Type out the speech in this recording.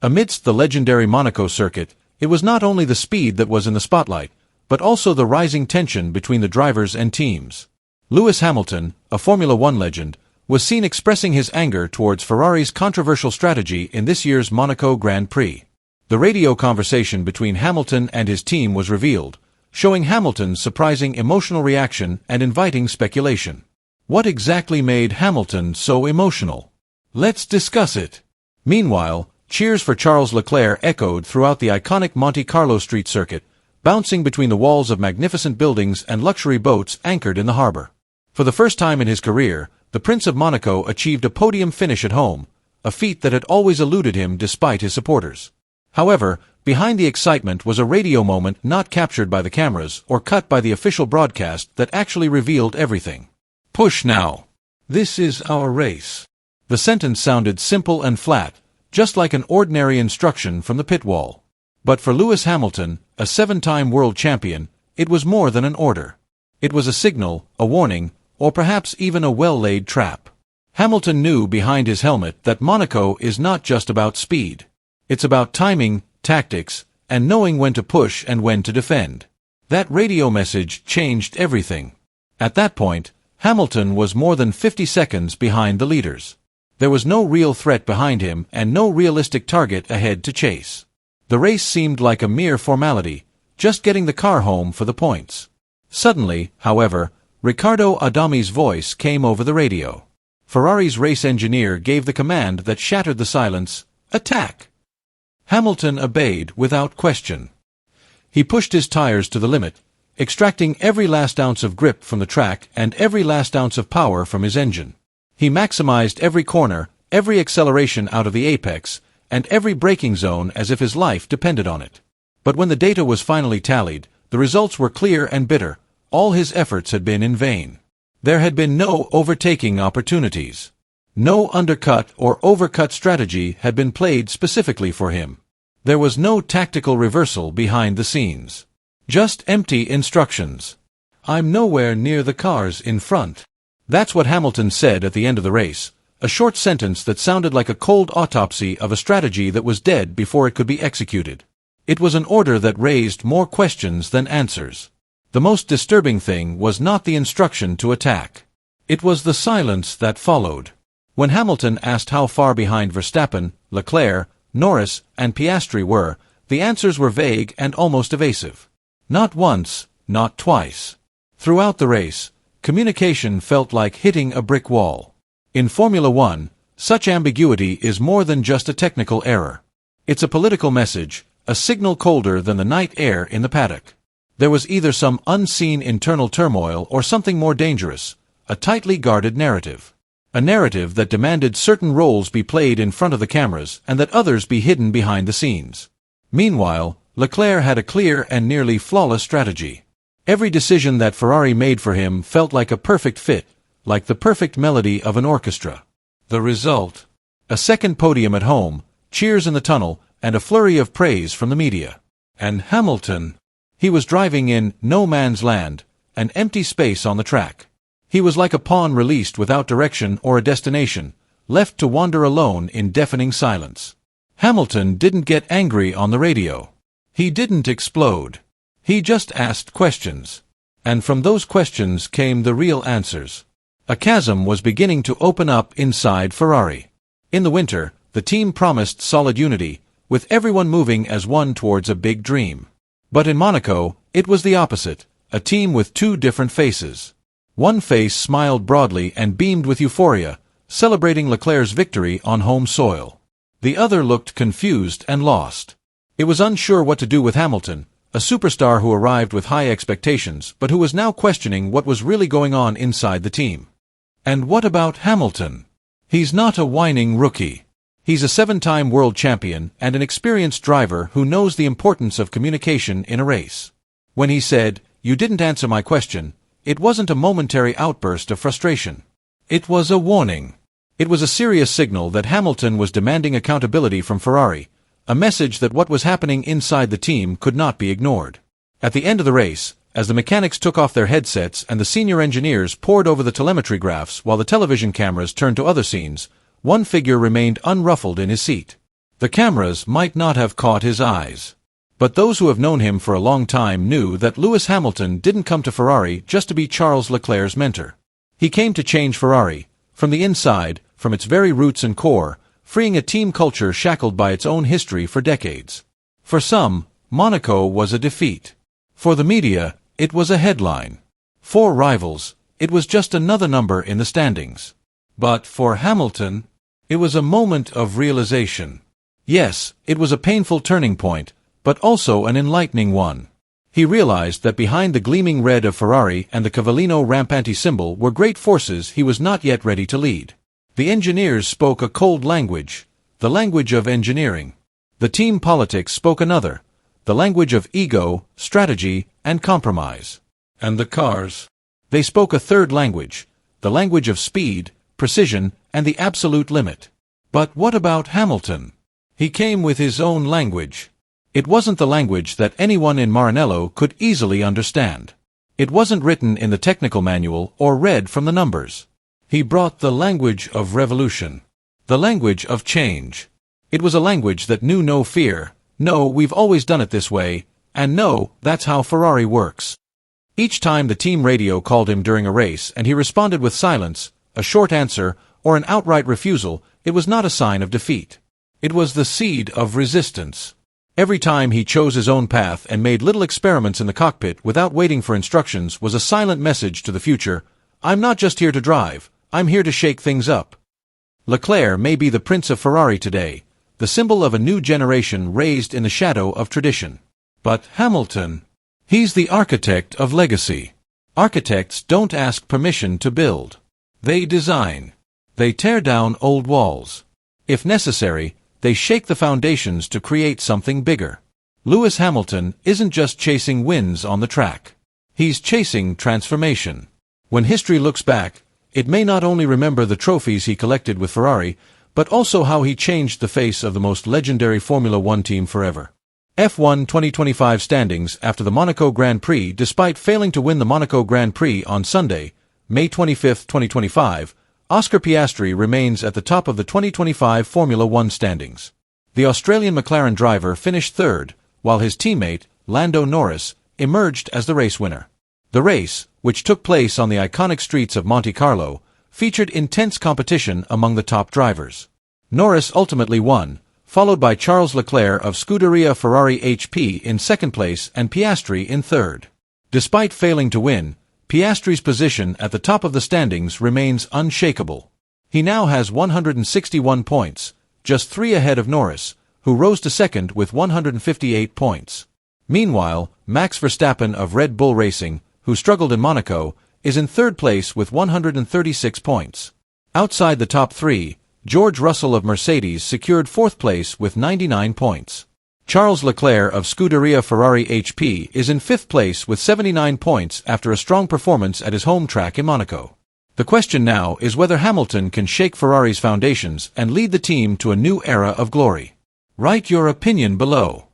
Amidst the legendary Monaco circuit, it was not only the speed that was in the spotlight, but also the rising tension between the drivers and teams. Lewis Hamilton, a Formula One legend, was seen expressing his anger towards Ferrari's controversial strategy in this year's Monaco Grand Prix. The radio conversation between Hamilton and his team was revealed, showing Hamilton's surprising emotional reaction and inviting speculation. What exactly made Hamilton so emotional? Let's discuss it. Meanwhile, cheers for Charles Leclerc echoed throughout the iconic Monte Carlo street circuit, bouncing between the walls of magnificent buildings and luxury boats anchored in the harbor. For the first time in his career, the Prince of Monaco achieved a podium finish at home, a feat that had always eluded him despite his supporters. However, behind the excitement was a radio moment not captured by the cameras or cut by the official broadcast that actually revealed everything. Push now. This is our race. The sentence sounded simple and flat, just like an ordinary instruction from the pit wall. But for Lewis Hamilton, a 7-time world champion, it was more than an order. It was a signal, a warning, or perhaps even a well-laid trap. Hamilton knew behind his helmet that Monaco is not just about speed. It's about timing, tactics, and knowing when to push and when to defend. That radio message changed everything. At that point, Hamilton was more than 50 seconds behind the leaders. There was no real threat behind him and no realistic target ahead to chase. The race seemed like a mere formality, just getting the car home for the points. Suddenly, however, Riccardo Adami's voice came over the radio. Ferrari's race engineer gave the command that shattered the silence: "Attack!" Hamilton obeyed without question. He pushed his tires to the limit, extracting every last ounce of grip from the track and every last ounce of power from his engine. He maximized every corner, every acceleration out of the apex, and every braking zone as if his life depended on it. But when the data was finally tallied, the results were clear and bitter. All his efforts had been in vain. There had been no overtaking opportunities. No undercut or overcut strategy had been played specifically for him. There was no tactical reversal behind the scenes. Just empty instructions. "I'm nowhere near the cars in front." That's what Hamilton said at the end of the race, a short sentence that sounded like a cold autopsy of a strategy that was dead before it could be executed. It was an order that raised more questions than answers. The most disturbing thing was not the instruction to attack. It was the silence that followed. When Hamilton asked how far behind Verstappen, Leclerc, Norris, and Piastri were, the answers were vague and almost evasive. Not once, not twice. Throughout the race, communication felt like hitting a brick wall. In Formula One, such ambiguity is more than just a technical error. It's a political message, a signal colder than the night air in the paddock. There was either some unseen internal turmoil or something more dangerous, a tightly guarded narrative. A narrative that demanded certain roles be played in front of the cameras and that others be hidden behind the scenes. Meanwhile, Leclerc had a clear and nearly flawless strategy. Every decision that Ferrari made for him felt like a perfect fit, like the perfect melody of an orchestra. The result? A second podium at home, cheers in the tunnel, and a flurry of praise from the media. And Hamilton? He was driving in no man's land, an empty space on the track. He was like a pawn released without direction or a destination, left to wander alone in deafening silence. Hamilton didn't get angry on the radio. He didn't explode. He just asked questions. And from those questions came the real answers. A chasm was beginning to open up inside Ferrari. In the winter, the team promised solid unity, with everyone moving as one towards a big dream. But in Monaco, it was the opposite, a team with two different faces. One face smiled broadly and beamed with euphoria, celebrating Leclerc's victory on home soil. The other looked confused and lost. It was unsure what to do with Hamilton, a superstar who arrived with high expectations but who was now questioning what was really going on inside the team. And what about Hamilton? He's not a whining rookie. He's a 7-time world champion and an experienced driver who knows the importance of communication in a race. When he said, "You didn't answer my question," it wasn't a momentary outburst of frustration. It was a warning. It was a serious signal that Hamilton was demanding accountability from Ferrari, a message that what was happening inside the team could not be ignored. At the end of the race, as the mechanics took off their headsets and the senior engineers pored over the telemetry graphs while the television cameras turned to other scenes, one figure remained unruffled in his seat. The cameras might not have caught his eyes. But those who have known him for a long time knew that Lewis Hamilton didn't come to Ferrari just to be Charles Leclerc's mentor. He came to change Ferrari, from the inside, from its very roots and core, freeing a team culture shackled by its own history for decades. For some, Monaco was a defeat. For the media, it was a headline. For rivals, it was just another number in the standings. But for Hamilton, it was a moment of realization. Yes, it was a painful turning point, but also an enlightening one. He realized that behind the gleaming red of Ferrari and the Cavallino Rampanti symbol were great forces he was not yet ready to lead. The engineers spoke a cold language, the language of engineering. The team politics spoke another, the language of ego, strategy, and compromise. And the cars? They spoke a third language, the language of speed, precision, and the absolute limit. But what about Hamilton? He came with his own language. It wasn't the language that anyone in Maranello could easily understand. It wasn't written in the technical manual or read from the numbers. He brought the language of revolution, the language of change. It was a language that knew no fear, no, we've always done it this way, and no, that's how Ferrari works. Each time the team radio called him during a race and he responded with silence, a short answer, or an outright refusal, it was not a sign of defeat. It was the seed of resistance. Every time he chose his own path and made little experiments in the cockpit without waiting for instructions was a silent message to the future, I'm not just here to drive, I'm here to shake things up. Leclerc may be the Prince of Ferrari today, the symbol of a new generation raised in the shadow of tradition. But Hamilton, he's the architect of legacy. Architects don't ask permission to build. They design. They tear down old walls. If necessary, they shake the foundations to create something bigger. Lewis Hamilton isn't just chasing wins on the track. He's chasing transformation. When history looks back, it may not only remember the trophies he collected with Ferrari, but also how he changed the face of the most legendary Formula One team forever. F1 2025 standings after the Monaco Grand Prix. Despite failing to win the Monaco Grand Prix on Sunday, May 25, 2025, Oscar Piastri remains at the top of the 2025 Formula One standings. The Australian McLaren driver finished third, while his teammate, Lando Norris, emerged as the race winner. The race, which took place on the iconic streets of Monte Carlo, featured intense competition among the top drivers. Norris ultimately won, followed by Charles Leclerc of Scuderia Ferrari HP in second place and Piastri in third. Despite failing to win, Piastri's position at the top of the standings remains unshakable. He now has 161 points, just 3 ahead of Norris, who rose to second with 158 points. Meanwhile, Max Verstappen of Red Bull Racing, who struggled in Monaco, is in third place with 136 points. Outside the top 3, George Russell of Mercedes secured fourth place with 99 points. Charles Leclerc of Scuderia Ferrari HP is in fifth place with 79 points after a strong performance at his home track in Monaco. The question now is whether Hamilton can shake Ferrari's foundations and lead the team to a new era of glory. Write your opinion below.